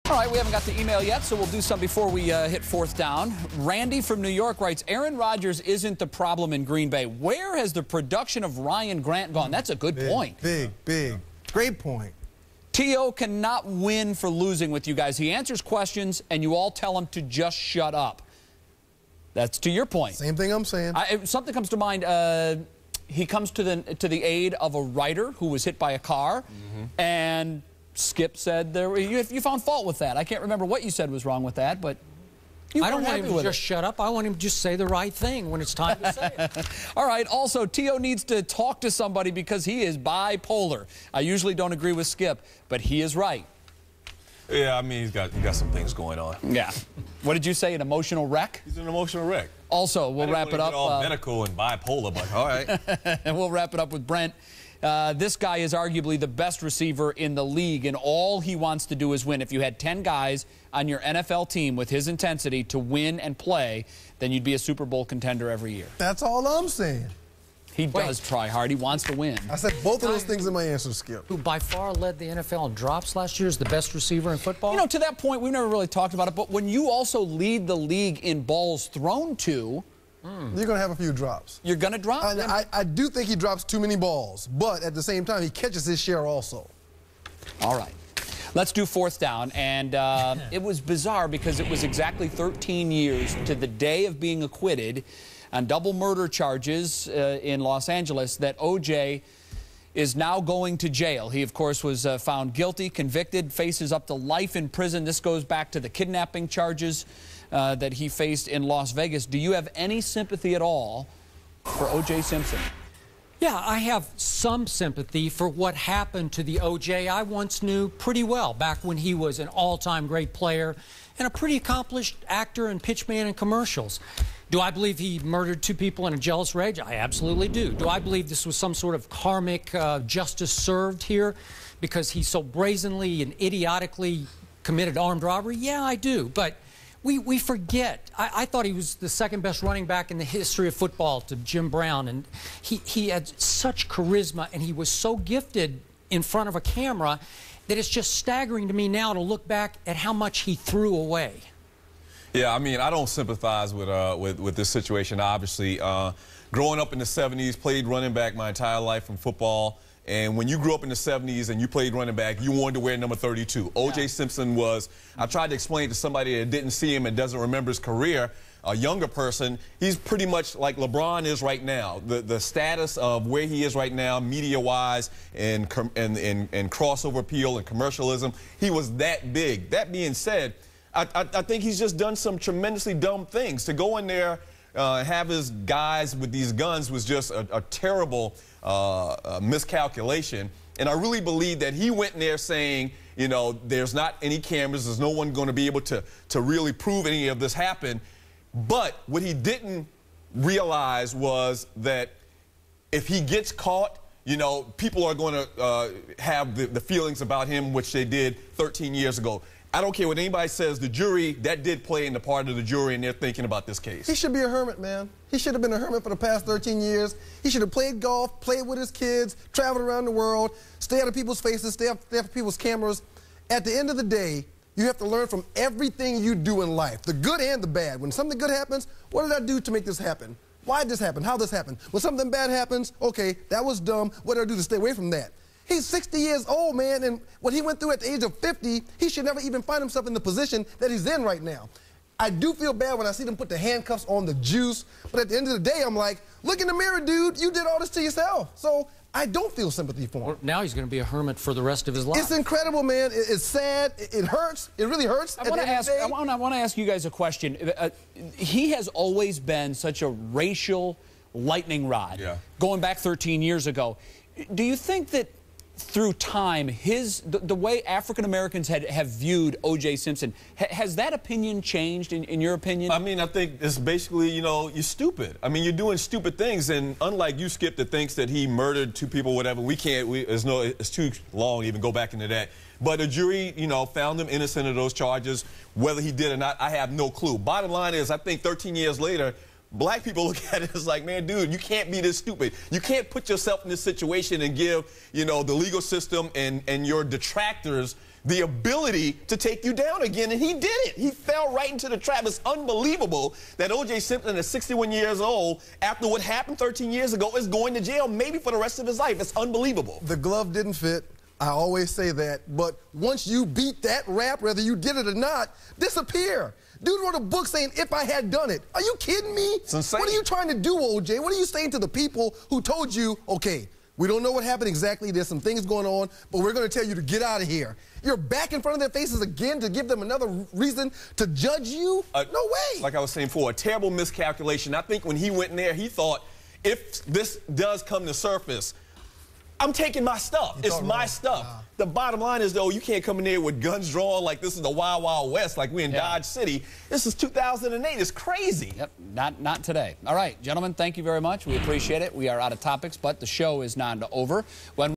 All right, we haven't got the email yet, so we'll do some before we hit fourth down. Randy from New York writes, Aaron Rodgers isn't the problem in Green Bay. Where has the production of Ryan Grant gone? That's a good point. Big. Great point. T.O. cannot win for losing with you guys. He answers questions, and you all tell him to just shut up. That's to your point. Same thing I'm saying. Something comes to mind. He comes to the aid of a writer who was hit by a car, and Skip said you found fault with that. I can't remember what you said was wrong with that, but I don't want him to just shut up. I want him to just say the right thing when it's time to say it. All right. Also, T.O. needs to talk to somebody because he is bipolar. I usually don't agree with Skip, but he is right. Yeah, I mean, he's got some things going on. Yeah. What did you say, an emotional wreck? He's an emotional wreck. Also, we'll wrap it up. All medical and bipolar, but all right. And we'll wrap it up with Brent. This guy is arguably the best receiver in the league, and all he wants to do is win. If you had 10 guys on your NFL team with his intensity to win and play, then you'd be a Super Bowl contender every year. That's all I'm saying. He does try hard. He wants to win. I said both of those things in my answer, Skip. Who by far led the NFL in drops last year, is the best receiver in football? You know, to that point, we've never really talked about it, but when you also lead the league in balls thrown to, you're going to have a few drops. You're going to drop? I do think he drops too many balls, but at the same time, he catches his share also. All right. Let's do fourth down. And it was bizarre because it was exactly 13 years to the day of being acquitted on double murder charges in Los Angeles that O.J. is now going to jail. He, of course, was found guilty, convicted, faces up to life in prison. This goes back to the kidnapping charges that he faced in Las Vegas. Do you have any sympathy at all for O.J. Simpson? Yeah, I have some sympathy for what happened to the O.J. I once knew pretty well back when he was an all-time great player and a pretty accomplished actor and pitchman in commercials. Do I believe he murdered two people in a jealous rage? I absolutely do. Do I believe this was some sort of karmic justice served here because he so brazenly and idiotically committed armed robbery? Yeah, I do. But we forget. I thought he was the second best running back in the history of football to Jim Brown, and he had such charisma, and he was so gifted in front of a camera that it's just staggering to me now to look back at how much he threw away. Yeah, I mean, I don't sympathize with this situation, obviously. Growing up in the 70s, played running back my entire life in football. And when you grew up in the 70s and you played running back, you wanted to wear number 32. O.J. Simpson was, I tried to explain to somebody that didn't see him and doesn't remember his career, a younger person, he's pretty much like LeBron is right now. The status of where he is right now, media-wise, and crossover appeal and commercialism, he was that big. That being said, I think he's just done some tremendously dumb things. To go in there, have his guys with these guns was just a terrible miscalculation. And I really believe that he went in there saying, you know, there's not any cameras, there's no one going to be able to really prove any of this happened. But what he didn't realize was that if he gets caught, you know, people are going to have the feelings about him, which they did 13 years ago. I don't care what anybody says, the jury, that did play in the part of the jury, and they're thinking about this case. He should be a hermit, man. He should have been a hermit for the past 13 years. He should have played golf, played with his kids, traveled around the world, stay out of people's faces, stay out of people's cameras. At the end of the day, you have to learn from everything you do in life, the good and the bad. When something good happens, what did I do to make this happen? Why did this happen? How did this happen? When something bad happens, okay, that was dumb. What did I do to stay away from that? He's 60 years old, man, and what he went through at the age of 50, he should never even find himself in the position that he's in right now. I do feel bad when I see them put the handcuffs on the juice, but at the end of the day, I'm like, look in the mirror, dude, you did all this to yourself. So I don't feel sympathy for him. Well, now he's going to be a hermit for the rest of his life. It's incredible, man. It's sad. It hurts. It really hurts. I want to ask you guys a question. He has always been such a racial lightning rod, going back 13 years ago. Do you think that through time, the way African Americans have viewed O.J. Simpson, has that opinion changed in your opinion? I mean, I think it's basically, you know, you're stupid. I mean, you're doing stupid things, and unlike you, Skip, that thinks that he murdered two people, whatever, it's too long to even go back into that. But the jury, you know, found him innocent of those charges. Whether he did or not, I have no clue. Bottom line is, I think 13 years later, black people look at it as like, man, dude, you can't be this stupid. You can't put yourself in this situation and give, you know, the legal system and your detractors the ability to take you down again, and he did it. He fell right into the trap. It's unbelievable that O.J. Simpson, at 61 years old, after what happened 13 years ago, is going to jail maybe for the rest of his life. It's unbelievable. The glove didn't fit. I always say that. But once you beat that rap, whether you did it or not, disappear. Dude wrote a book saying, if I had done it. Are you kidding me? It's insane. What are you trying to do, O.J.? What are you saying to the people who told you, okay, we don't know what happened exactly. There's some things going on, but we're going to tell you to get out of here. You're back in front of their faces again to give them another reason to judge you? No way. Like I was saying before, a terrible miscalculation. I think when he went in there, he thought, if this does come to surface, I'm taking my stuff. It's my stuff. The bottom line is, though, you can't come in there with guns drawn like this is the Wild Wild West, like we're in Dodge City. This is 2008. It's crazy. Yep, not today. All right, gentlemen, thank you very much. We appreciate it. We are out of topics, but the show is not over. When